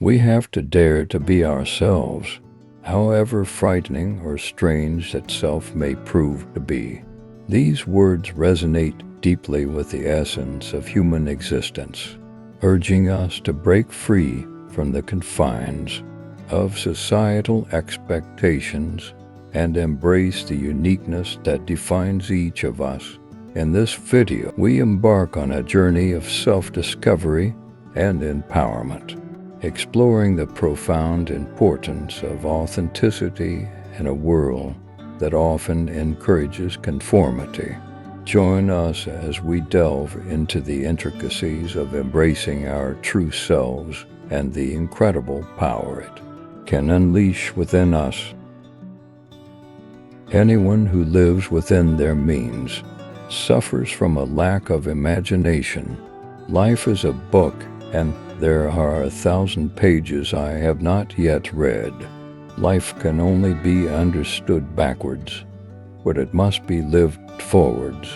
We have to dare to be ourselves, however frightening or strange that self may prove to be. These words resonate deeply with the essence of human existence, urging us to break free from the confines of societal expectations and embrace the uniqueness that defines each of us. In this video, we embark on a journey of self-discovery and empowerment, exploring the profound importance of authenticity in a world that often encourages conformity. Join us as we delve into the intricacies of embracing our true selves and the incredible power it can unleash within us. Anyone who lives within their means suffers from a lack of imagination. Life is a book, and there are 1,000 pages I have not yet read. Life can only be understood backwards, but it must be lived forwards.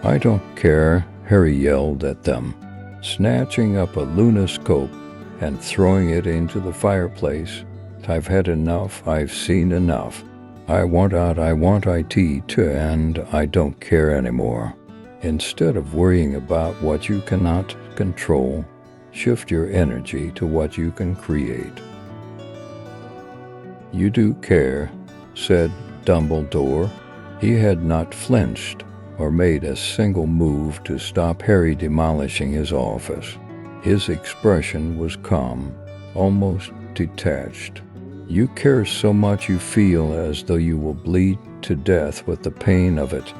I don't care, Harry yelled at them, snatching up a lunoscope and throwing it into the fireplace. I've had enough, I've seen enough. I want out, I want IT to end, I don't care anymore. Instead of worrying about what you cannot control, shift your energy to what you can create. You do care, said Dumbledore. He had not flinched or made a single move to stop Harry demolishing his office. His expression was calm, almost detached. You care so much you feel as though you will bleed to death with the pain of it.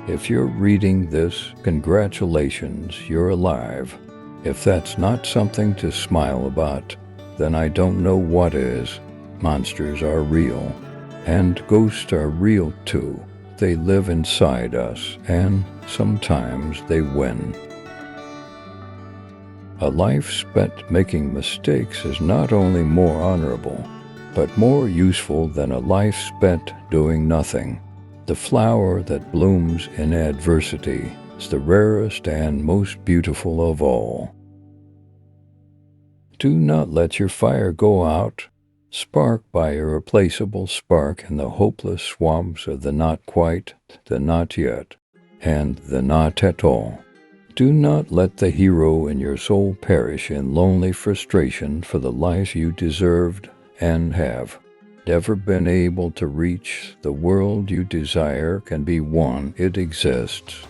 If you're reading this, congratulations, you're alive. If that's not something to smile about, then I don't know what is. Monsters are real, and ghosts are real too. They live inside us, and sometimes they win. A life spent making mistakes is not only more honorable, but more useful than a life spent doing nothing. The flower that blooms in adversity is the rarest and most beautiful of all. Do not let your fire go out. Spark by irreplaceable spark in the hopeless swamps of the not quite, the not yet, and the not at all. Do not let the hero in your soul perish in lonely frustration for the life you deserved and have never been able to reach. The world you desire can be won. It exists.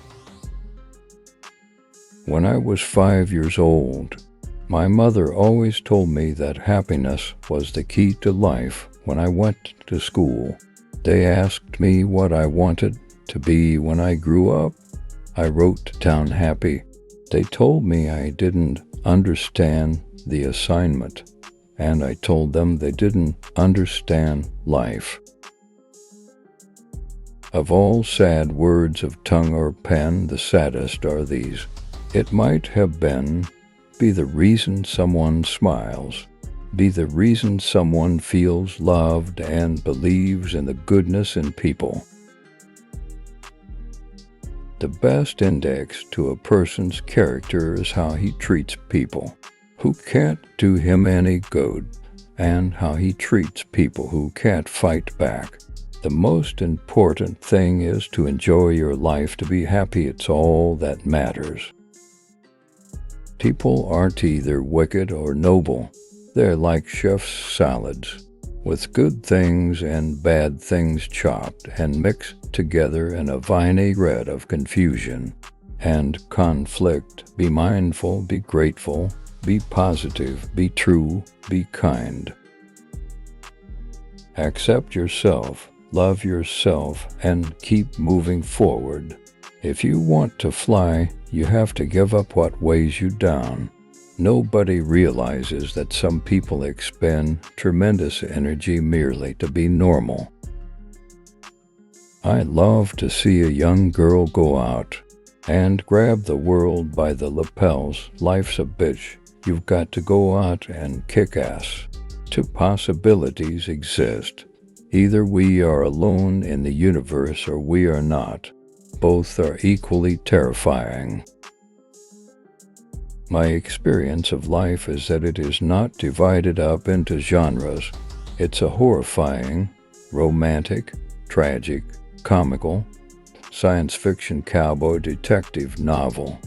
When I was 5 years old, my mother always told me that happiness was the key to life. When I went to school, they asked me what I wanted to be when I grew up. I wrote down happy. They told me I didn't understand the assignment, and I told them they didn't understand life. Of all sad words of tongue or pen, the saddest are these. It might have been, be the reason someone smiles, be the reason someone feels loved and believes in the goodness in people. The best index to a person's character is how he treats people who can't do him any good, and how he treats people who can't fight back. The most important thing is to enjoy your life, to be happy. It's all that matters. People aren't either wicked or noble. They're like chef's salads, with good things and bad things chopped and mixed together in a vinaigrette of confusion and conflict. Be mindful, be grateful, be positive, be true, be kind. Accept yourself, love yourself, and keep moving forward. If you want to fly, you have to give up what weighs you down. Nobody realizes that some people expend tremendous energy merely to be normal. I love to see a young girl go out and grab the world by the lapels. Life's a bitch. You've got to go out and kick ass. Two possibilities exist. Either we are alone in the universe or we are not. Both are equally terrifying. My experience of life is that it is not divided up into genres. It's a horrifying, romantic, tragic, comical, science fiction cowboy detective novel,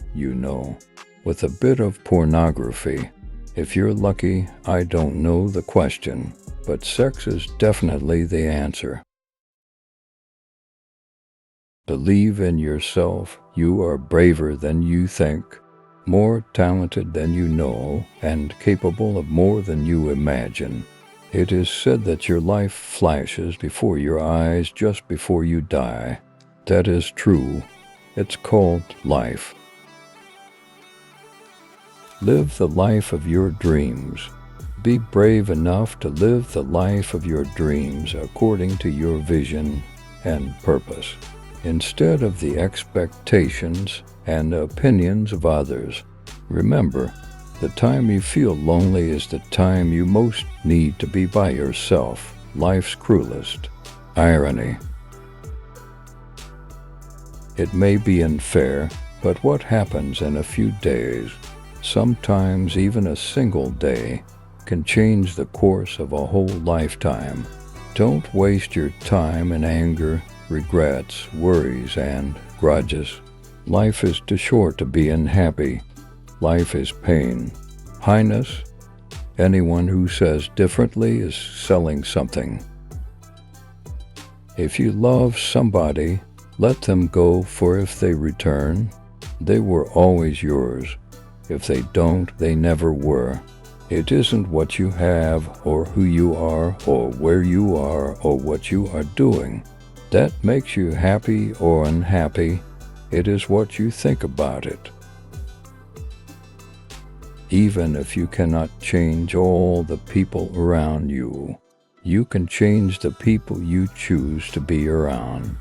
with a bit of pornography. If you're lucky, I don't know the question, but sex is definitely the answer. Believe in yourself. You are braver than you think, more talented than you know, and capable of more than you imagine. It is said that your life flashes before your eyes just before you die. That is true. It's called life. Live the life of your dreams. Be brave enough to live the life of your dreams according to your vision and purpose, instead of the expectations and opinions of others. Remember, the time you feel lonely is the time you most need to be by yourself. Life's cruelest irony. It may be unfair, but what happens in a few days, sometimes even a single day, can change the course of a whole lifetime. Don't waste your time in anger, regrets, worries, and grudges. Life is too short to be unhappy. Life is pain. Highness, anyone who says differently is selling something. If you love somebody, let them go, for if they return, they were always yours. If they don't, they never were. It isn't what you have, or who you are, or where you are, or what you are doing that makes you happy or unhappy. It is what you think about it. Even if you cannot change all the people around you, you can change the people you choose to be around.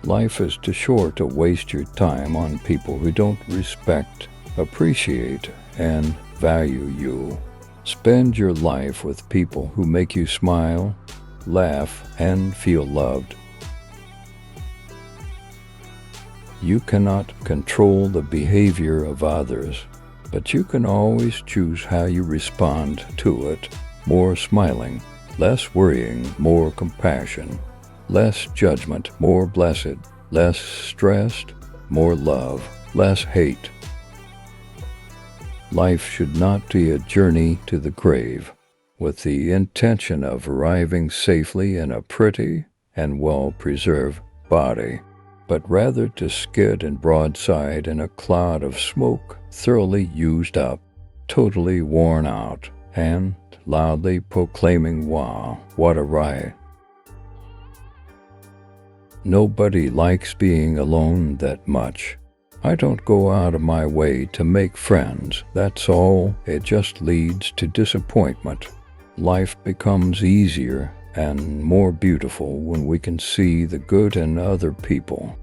Life is too short to waste your time on people who don't respect, appreciate, and value you. Spend your life with people who make you smile, laugh, and feel loved. You cannot control the behavior of others, but you can always choose how you respond to it. More smiling, less worrying, more compassion, less judgment, more blessed, less stressed, more love, less hate. Life should not be a journey to the grave, with the intention of arriving safely in a pretty and well-preserved body, but rather to skid and broadside in a cloud of smoke, thoroughly used up, totally worn out, and loudly proclaiming, "Wow, what a ride." Nobody likes being alone that much. I don't go out of my way to make friends, that's all. It just leads to disappointment. Life becomes easier and more beautiful when we can see the good in other people.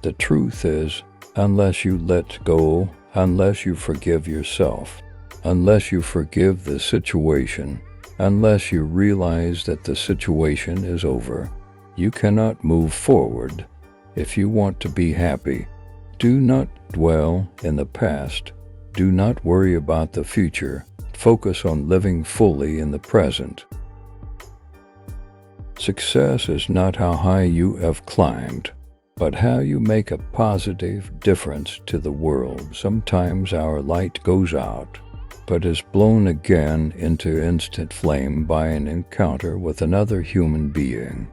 The truth is, unless you let go, unless you forgive yourself, unless you forgive the situation, unless you realize that the situation is over, you cannot move forward. If you want to be happy, do not dwell in the past. Do not worry about the future. Focus on living fully in the present. Success is not how high you have climbed, but how you make a positive difference to the world. Sometimes our light goes out, but is blown again into instant flame by an encounter with another human being.